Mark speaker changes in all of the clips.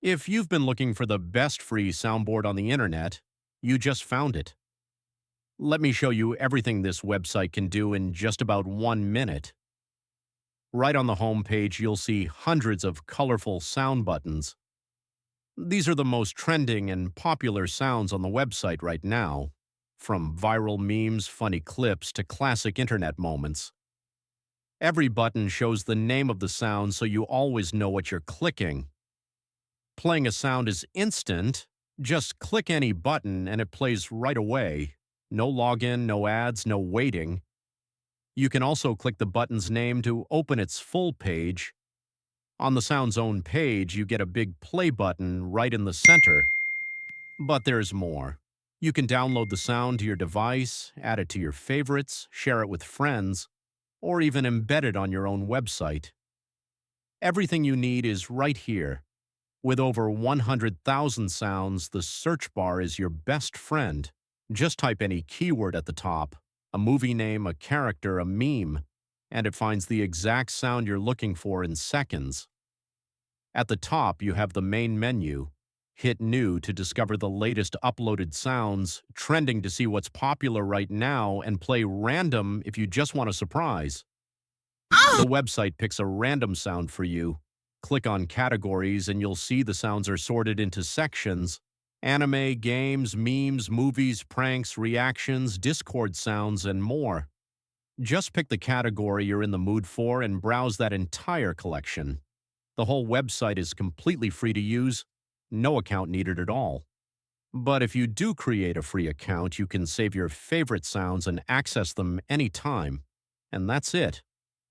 Speaker 1: If you've been looking for the best free soundboard on the internet, you just found it. Let me show you everything this website can do in just about 1 minute. Right on the home page, you'll see hundreds of colorful sound buttons. These are the most trending and popular sounds on the website right now, from viral memes, funny clips, to classic internet moments. Every button shows the name of the sound so you always know what you're clicking. Playing a sound is instant. Just click any button and it plays right away. No login, no ads, no waiting. You can also click the button's name to open its full page. On the sound's own page, you get a big play button right in the center. But there's more. You can download the sound to your device, add it to your favorites, share it with friends, or even embed it on your own website. Everything you need is right here. With over 100,000 sounds, the search bar is your best friend. Just type any keyword at the top, a movie name, a character, a meme, and it finds the exact sound you're looking for in seconds. At the top, you have the main menu. Hit New to discover the latest uploaded sounds, Trending to see what's popular right now, and play Random if you just want a surprise. The website picks a random sound for you. Click on Categories and you'll see the sounds are sorted into sections: anime, games, memes, movies, pranks, reactions, Discord sounds, and more. Just pick the category you're in the mood for and browse that entire collection. The whole website is completely free to use, no account needed at all. But if you do create a free account, you can save your favorite sounds and access them anytime. And that's it.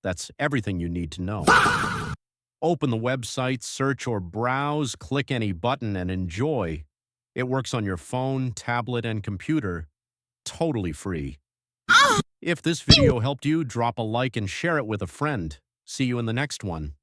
Speaker 1: That's everything you need to know. Open the website, search or browse, click any button, and enjoy. It works on your phone, tablet, and computer. Totally free. If this video helped you, drop a like and share it with a friend. See you in the next one.